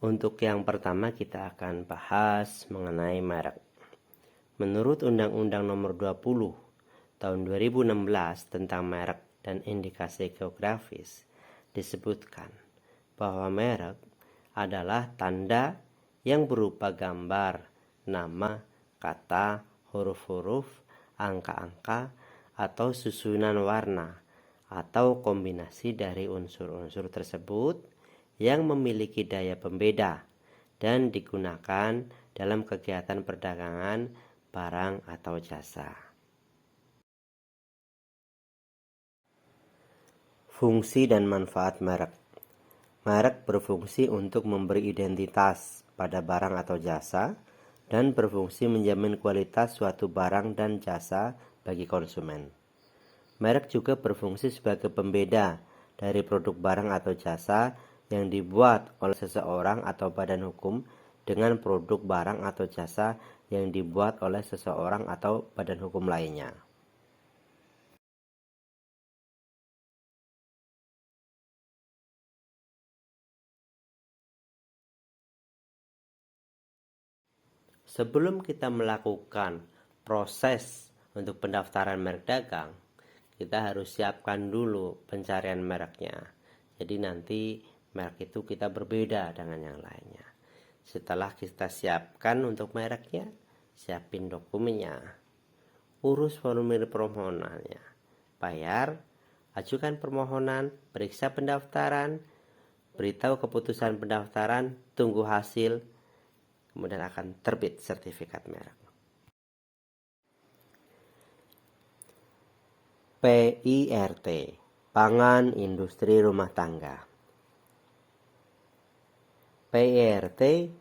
Untuk yang pertama kita akan bahas mengenai merek. Menurut Undang-Undang Nomor 20 Tahun 2016 tentang merek dan indikasi geografis, disebutkan bahwa merek adalah tanda yang berupa gambar, nama, kata, huruf-huruf, angka-angka, atau susunan warna, atau kombinasi dari unsur-unsur tersebut yang memiliki daya pembeda dan digunakan dalam kegiatan perdagangan barang atau jasa. Fungsi dan manfaat merek. Merek berfungsi untuk memberi identitas pada barang atau jasa dan berfungsi menjamin kualitas suatu barang dan jasa bagi konsumen. Merek juga berfungsi sebagai pembeda dari produk barang atau jasa yang dibuat oleh seseorang atau badan hukum dengan produk barang atau jasa yang dibuat oleh seseorang atau badan hukum lainnya. Sebelum kita melakukan proses untuk pendaftaran merek dagang, kita harus siapkan dulu pencarian mereknya. Jadi nanti merek itu kita berbeda dengan yang lainnya. Setelah kita siapkan untuk mereknya, siapin dokumennya, urus formulir permohonannya, bayar, ajukan permohonan, periksa pendaftaran, beritahu keputusan pendaftaran, tunggu hasil, kemudian akan terbit sertifikat merek. PIRT, Pangan Industri Rumah Tangga. PIRT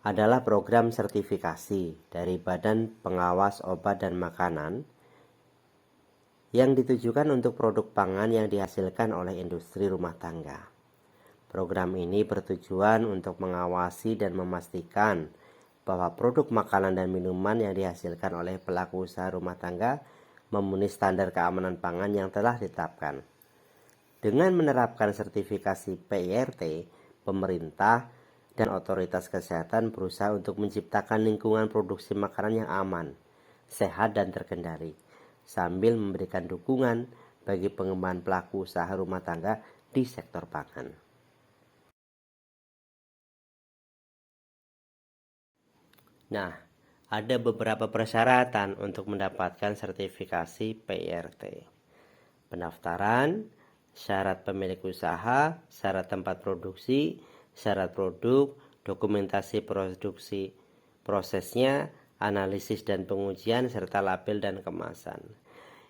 adalah program sertifikasi dari Badan Pengawas Obat dan Makanan yang ditujukan untuk produk pangan yang dihasilkan oleh industri rumah tangga. Program ini bertujuan untuk mengawasi dan memastikan bahwa produk makanan dan minuman yang dihasilkan oleh pelaku usaha rumah tangga memenuhi standar keamanan pangan yang telah ditetapkan. Dengan menerapkan sertifikasi PIRT, pemerintah dan otoritas kesehatan berusaha untuk menciptakan lingkungan produksi makanan yang aman, sehat dan terkendali, sambil memberikan dukungan bagi pengembangan pelaku usaha rumah tangga di sektor pangan. Nah, ada beberapa persyaratan untuk mendapatkan sertifikasi PIRT. Pendaftaran, syarat pemilik usaha, syarat tempat produksi, syarat produk, dokumentasi produksi, prosesnya, analisis dan pengujian, serta label dan kemasan.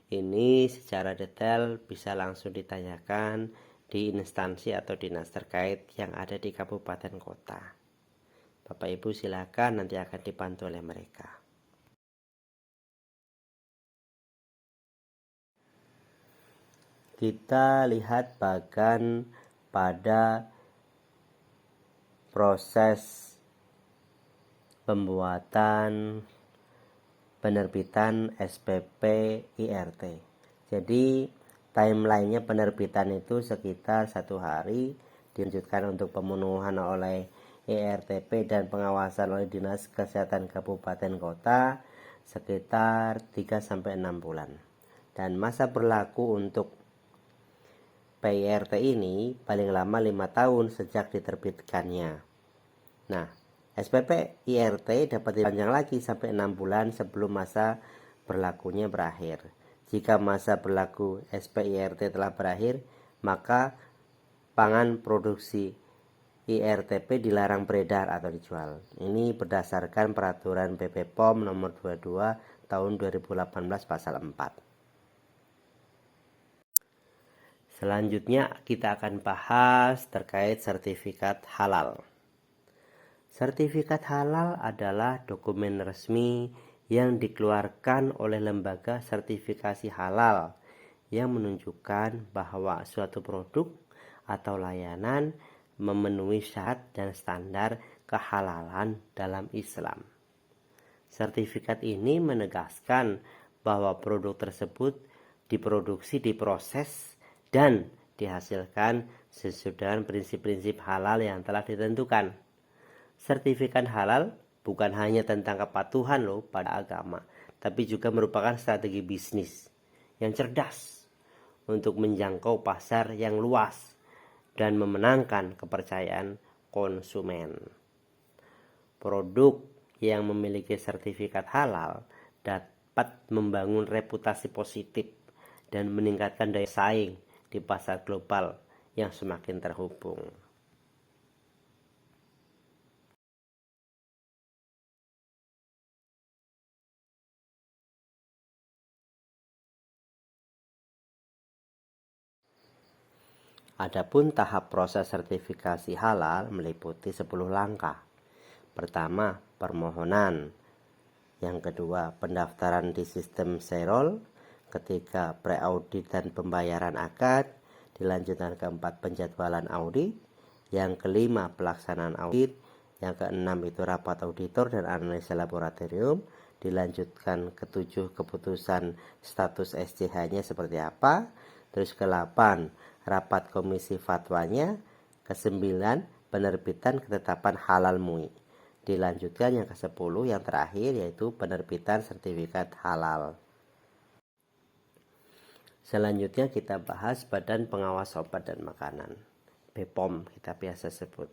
Ini secara detail bisa langsung ditanyakan di instansi atau dinas terkait yang ada di kabupaten kota. Bapak Ibu silakan, nanti akan dibantu oleh mereka. Kita lihat bagian pada proses pembuatan penerbitan SPP IRT. Jadi timelinenya penerbitan itu sekitar 1 hari, dilanjutkan untuk pemenuhan oleh IRTP dan pengawasan oleh Dinas Kesehatan Kabupaten Kota sekitar 3-6 bulan. Dan masa berlaku untuk PIRT ini paling lama 5 tahun sejak diterbitkannya. Nah, SPP IRT dapat dipanjang lagi sampai 6 bulan sebelum masa berlakunya berakhir. Jika masa berlaku SPIRT telah berakhir, maka pangan produksi IRTP dilarang beredar atau dijual. Ini berdasarkan peraturan BP POM nomor 22 tahun 2018 pasal 4. Selanjutnya kita akan bahas terkait sertifikat halal. Sertifikat halal adalah dokumen resmi yang dikeluarkan oleh lembaga sertifikasi halal yang menunjukkan bahwa suatu produk atau layanan memenuhi syarat dan standar kehalalan dalam Islam. Sertifikat ini menegaskan bahwa produk tersebut diproduksi, diproses, dan dihasilkan sesuai dengan prinsip-prinsip halal yang telah ditentukan. Sertifikat halal bukan hanya tentang kepatuhan loh pada agama, tapi juga merupakan strategi bisnis yang cerdas untuk menjangkau pasar yang luas dan memenangkan kepercayaan konsumen. Produk yang memiliki sertifikat halal dapat membangun reputasi positif dan meningkatkan daya saing di pasar global yang semakin terhubung. Adapun tahap proses sertifikasi halal meliputi 10 langkah. Pertama, permohonan. Yang kedua, pendaftaran di sistem Serol. Ketiga, pre-audit dan pembayaran akad. Dilanjutkan keempat, penjadwalan audit. Yang kelima, pelaksanaan audit. Yang keenam itu rapat auditor dan analisa laboratorium. Dilanjutkan ketujuh, keputusan status SCH-nya seperti apa. Terus ke-8, rapat komisi fatwanya. Ke-9, penerbitan ketetapan halal MUI. Dilanjutkan yang ke-10 yang terakhir yaitu penerbitan sertifikat halal. Selanjutnya kita bahas Badan Pengawas Obat dan Makanan, BPOM kita biasa sebut.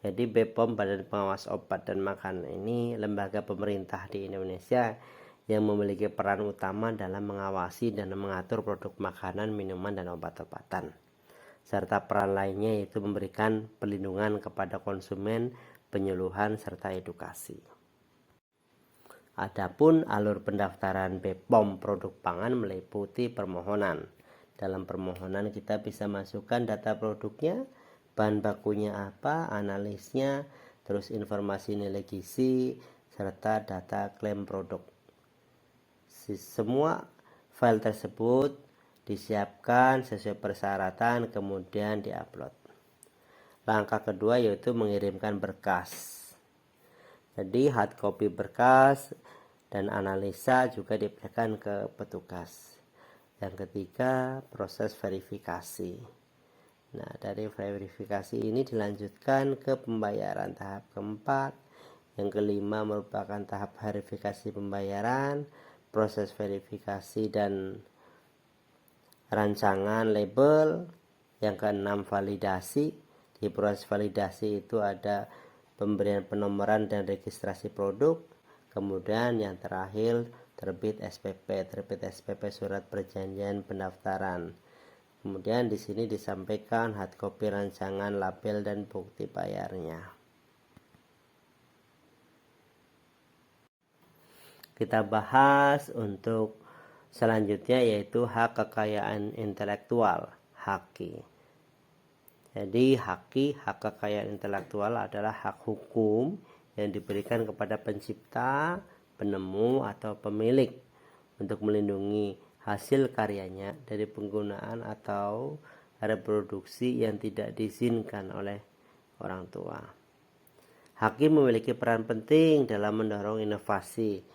Jadi BPOM, Badan Pengawas Obat dan Makanan ini lembaga pemerintah di Indonesia yang memiliki peran utama dalam mengawasi dan mengatur produk makanan, minuman, dan obat-obatan. Serta peran lainnya yaitu memberikan perlindungan kepada konsumen, penyuluhan, serta edukasi. Adapun alur pendaftaran BPOM produk pangan meliputi permohonan. Dalam permohonan kita bisa masukkan data produknya, bahan bakunya apa, analisnya, terus informasi nilai gizi, serta data klaim produk. Semua file tersebut disiapkan sesuai persyaratan, kemudian diupload. Langkah kedua yaitu mengirimkan berkas. Jadi hard copy berkas dan analisa juga diberikan ke petugas. Yang ketiga, proses verifikasi. Nah, dari verifikasi ini dilanjutkan ke pembayaran tahap keempat. Yang kelima merupakan tahap verifikasi pembayaran, proses verifikasi dan rancangan label. Yang keenam, validasi. Di proses validasi itu ada pemberian penomoran dan registrasi produk. Kemudian yang terakhir terbit SPP, surat perjanjian pendaftaran. Kemudian di sini disampaikan hard copy rancangan label dan bukti bayarnya. Kita bahas untuk selanjutnya yaitu hak kekayaan intelektual, HAKI. Jadi hak kekayaan intelektual adalah hak hukum yang diberikan kepada pencipta, penemu, atau pemilik untuk melindungi hasil karyanya dari penggunaan atau reproduksi yang tidak diizinkan oleh orang tua. Hakim memiliki peran penting dalam mendorong inovasi,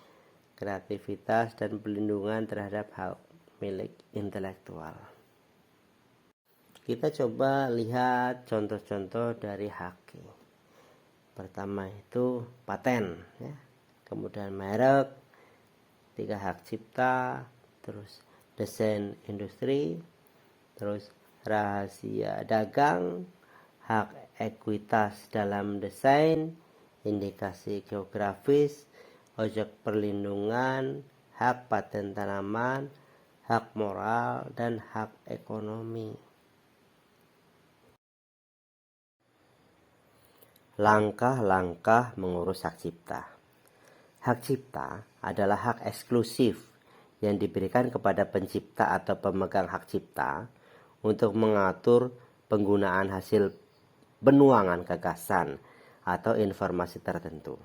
kreativitas, dan perlindungan terhadap hak milik intelektual. Kita coba lihat contoh-contoh dari HAKI. Pertama itu paten, ya. Kemudian merek, 3 hak cipta, terus desain industri, terus rahasia dagang, hak ekuitas dalam desain, indikasi geografis, ojek perlindungan, hak paten tanaman, hak moral, dan hak ekonomi. Langkah-langkah mengurus hak cipta. Hak cipta adalah hak eksklusif yang diberikan kepada pencipta atau pemegang hak cipta untuk mengatur penggunaan hasil penuangan gagasan atau informasi tertentu.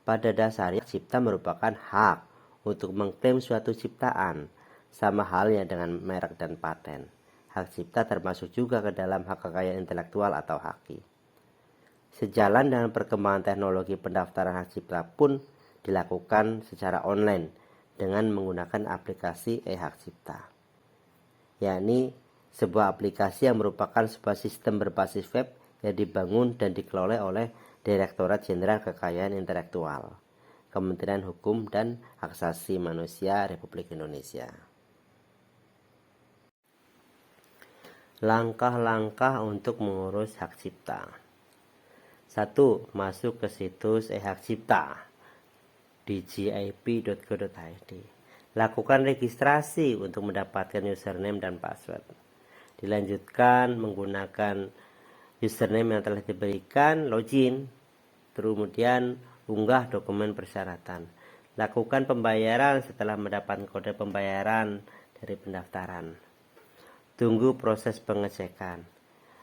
Pada dasarnya, hak cipta merupakan hak untuk mengklaim suatu ciptaan, sama halnya dengan merek dan paten. Hak cipta termasuk juga ke dalam hak kekayaan intelektual atau HAKI. Sejalan dengan perkembangan teknologi, pendaftaran hak cipta pun dilakukan secara online dengan menggunakan aplikasi e-hak cipta, yakni sebuah aplikasi yang merupakan sebuah sistem berbasis web yang dibangun dan dikelola oleh Direktorat Jenderal Kekayaan Intelektual, Kementerian Hukum dan Hak Asasi Manusia Republik Indonesia. Langkah-langkah untuk mengurus hak cipta. 1. Masuk ke situs e-hak cipta dgip.go.id. Lakukan registrasi untuk mendapatkan username dan password. Dilanjutkan menggunakan username yang telah diberikan, login, kemudian unggah dokumen persyaratan. Lakukan pembayaran setelah mendapat kode pembayaran dari pendaftaran. Tunggu proses pengecekan.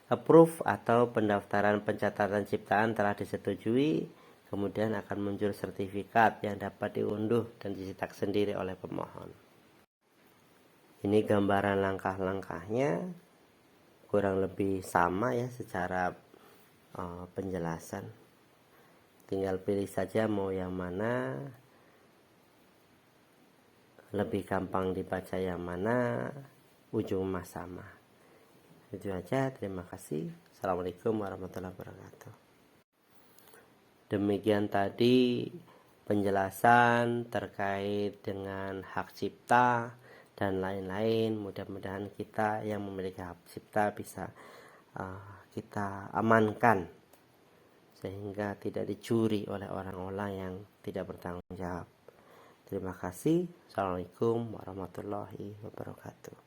Approve atau pendaftaran pencatatan ciptaan telah disetujui, kemudian akan muncul sertifikat yang dapat diunduh dan dicetak sendiri oleh pemohon. Ini gambaran langkah-langkahnya, kurang lebih sama ya secara penjelasan. Tinggal pilih saja mau yang mana, lebih gampang dibaca yang mana, ujung mah sama. Itu aja, terima kasih. Assalamualaikum warahmatullahi wabarakatuh. Demikian tadi penjelasan terkait dengan hak cipta dan lain-lain. Mudah-mudahan kita yang memiliki hak cipta bisa kita amankan sehingga tidak dicuri oleh orang-orang yang tidak bertanggung jawab. Terima kasih. Assalamualaikum warahmatullahi wabarakatuh.